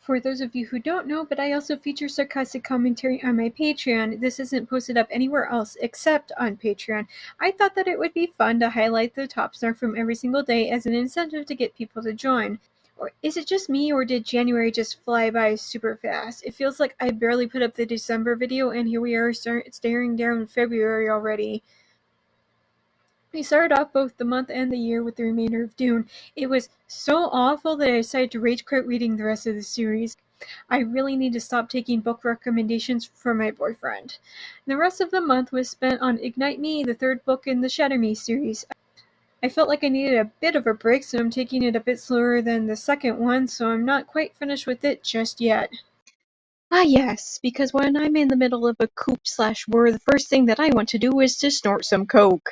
For those of you who don't know, but I also feature sarcastic commentary on my Patreon. This isn't posted up anywhere else except on Patreon. I thought that it would be fun to highlight the top star from every single day as an incentive to get people to join. Or is it just me, or did January just fly by super fast? It feels like I barely put up the December video, and here we are staring down February already. We started off both the month and the year with the remainder of Dune. It was so awful that I decided to rage quit reading the rest of the series. I really need to stop taking book recommendations from my boyfriend. The rest of the month was spent on Ignite Me, the third book in the Shatter Me series. I felt like I needed a bit of a break, so I'm taking it a bit slower than the second one, so I'm not quite finished with it just yet. Ah yes, because when I'm in the middle of a coup/war, the first thing that I want to do is to snort some coke.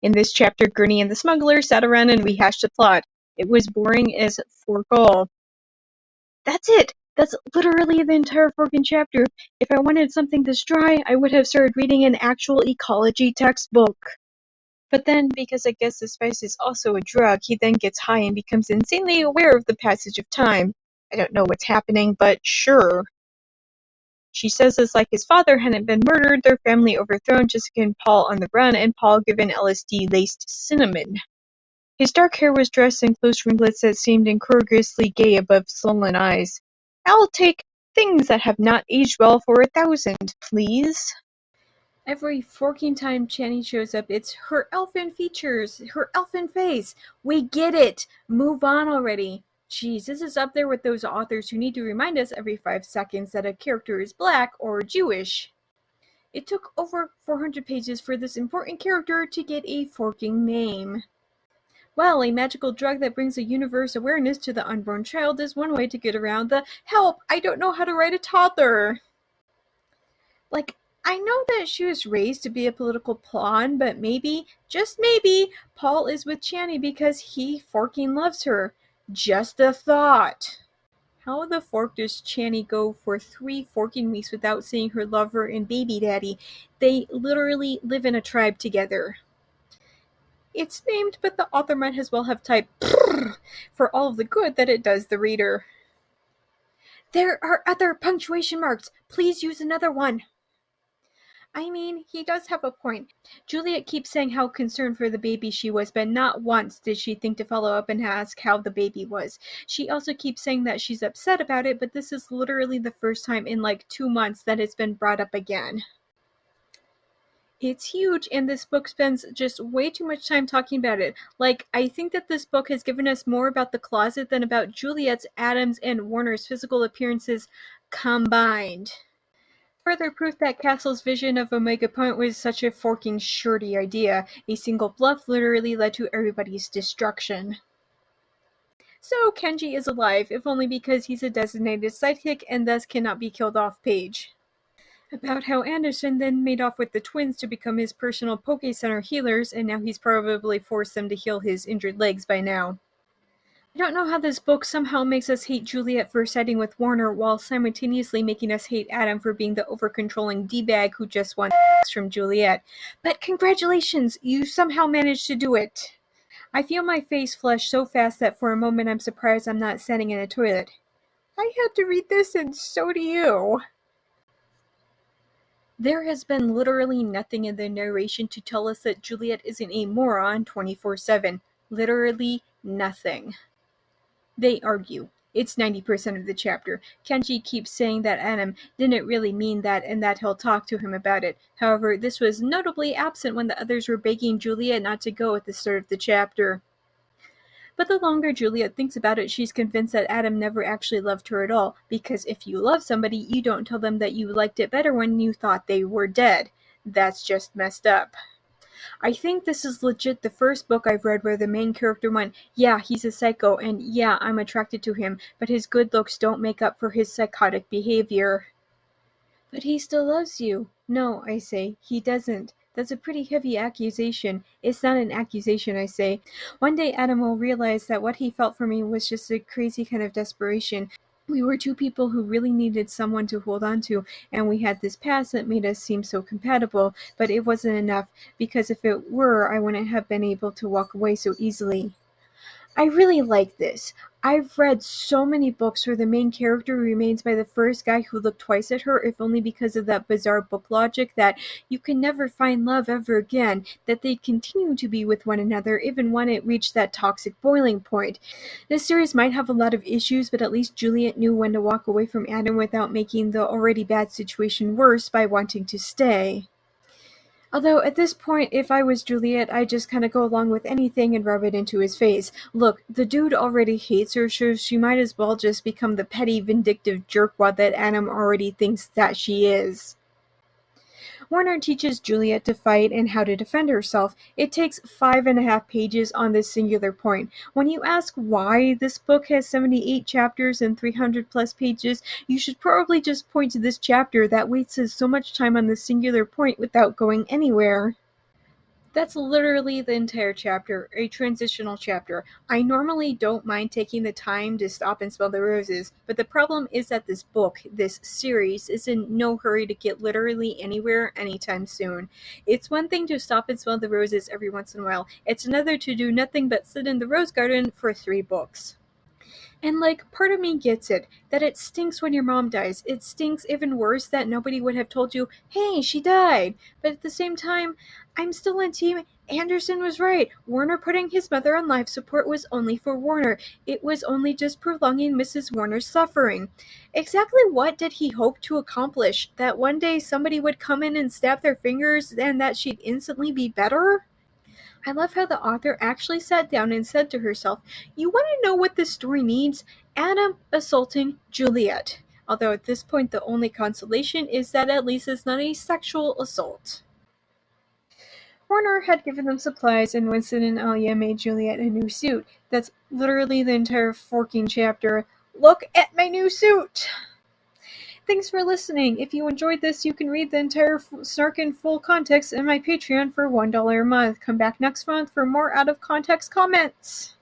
In this chapter, Gurney and the smuggler sat around and rehashed the plot. It was boring as fork all. That's it! That's literally the entire fucking chapter. If I wanted something this dry, I would have started reading an actual ecology textbook. But then, because I guess the spice is also a drug, he then gets high and becomes insanely aware of the passage of time. I don't know what's happening, but sure. She says it's like his father hadn't been murdered, their family overthrown, Jessica and Paul on the run, and Paul given LSD-laced cinnamon. His dark hair was dressed in close ringlets that seemed incongruously gay above swollen eyes. I'll take things that have not aged well for 1,000, please. Every forking time Channy shows up, it's her elfin features, her elfin face. We get it. Move on already. Jeez, this is up there with those authors who need to remind us every 5 seconds that a character is black or Jewish. It took over 400 pages for this important character to get a forking name. Well, a magical drug that brings a universe awareness to the unborn child is one way to get around the "help, I don't know how to write a toddler." Like, I know that she was raised to be a political pawn, but maybe, just maybe, Paul is with Channy because he forking loves her. Just a thought. How the fork does Channy go for 3 forking weeks without seeing her lover and baby daddy? They literally live in a tribe together. It's named, but the author might as well have typed for all of the good that it does the reader. There are other punctuation marks. Please use another one. I mean, he does have a point. Juliet keeps saying how concerned for the baby she was, but not once did she think to follow up and ask how the baby was. She also keeps saying that she's upset about it, but this is literally the first time in like 2 months that it's been brought up again. It's huge, and this book spends just way too much time talking about it. Like, I think that this book has given us more about the closet than about Juliet's, Adam's, and Warner's physical appearances combined. Further proof that Castle's vision of Omega Point was such a forking shirty idea. A single bluff literally led to everybody's destruction. So Kenji is alive, if only because he's a designated sidekick and thus cannot be killed off page. About how Anderson then made off with the twins to become his personal Poke Center healers, and now he's probably forced them to heal his injured legs by now. I don't know how this book somehow makes us hate Juliet for siding with Warner while simultaneously making us hate Adam for being the over-controlling D-bag who just wants from Juliet. But congratulations, you somehow managed to do it. I feel my face flush so fast that for a moment I'm surprised I'm not standing in a toilet. I had to read this and so do you. There has been literally nothing in the narration to tell us that Juliet isn't a moron 24/7. Literally nothing. They argue. It's 90% of the chapter. Kenji keeps saying that Adam didn't really mean that and that he'll talk to him about it. However, this was notably absent when the others were begging Juliet not to go at the start of the chapter. But the longer Juliet thinks about it, she's convinced that Adam never actually loved her at all, because if you love somebody, you don't tell them that you liked it better when you thought they were dead. That's just messed up. I think this is legit the first book I've read where the main character went, yeah, he's a psycho, and yeah, I'm attracted to him, but his good looks don't make up for his psychotic behavior. But he still loves you. No, I say, he doesn't. That's a pretty heavy accusation. It's not an accusation, I say. One day Adam will realize that what he felt for me was just a crazy kind of desperation. We were two people who really needed someone to hold on to, and we had this past that made us seem so compatible, but it wasn't enough, because if it were, I wouldn't have been able to walk away so easily. I really like this. I've read so many books where the main character remains by the first guy who looked twice at her, if only because of that bizarre book logic that you can never find love ever again, that they continue to be with one another even when it reached that toxic boiling point. This series might have a lot of issues, but at least Juliet knew when to walk away from Adam without making the already bad situation worse by wanting to stay. Although at this point, if I was Juliet, I'd just kind of go along with anything and rub it into his face. Look, the dude already hates her, so she might as well just become the petty, vindictive jerkwad that Adam already thinks that she is. Warner teaches Juliet to fight and how to defend herself. It takes 5.5 pages on this singular point. When you ask why this book has 78 chapters and 300 plus pages, you should probably just point to this chapter that wastes so much time on this singular point without going anywhere. That's literally the entire chapter, a transitional chapter. I normally don't mind taking the time to stop and smell the roses, but the problem is that this book, this series, is in no hurry to get literally anywhere anytime soon. It's one thing to stop and smell the roses every once in a while, it's another to do nothing but sit in the rose garden for 3 books. And like, part of me gets it, that it stinks when your mom dies. It stinks even worse that nobody would have told you, hey, she died. But at the same time, I'm still on team Anderson was right. Warner putting his mother on life support was only for Warner. It was only just prolonging Mrs. Warner's suffering. Exactly what did he hope to accomplish? That one day somebody would come in and snap their fingers and that she'd instantly be better? I love how the author actually sat down and said to herself, you want to know what this story needs? Adam assaulting Juliet. Although at this point the only consolation is that at least it's not a sexual assault. Warner had given them supplies, and Winston and Alia made Juliet a new suit. That's literally the entire forking chapter. Look at my new suit! Thanks for listening. If you enjoyed this, you can read the entire Snark in full context in my Patreon for $1 a month. Come back next month for more out of context comments.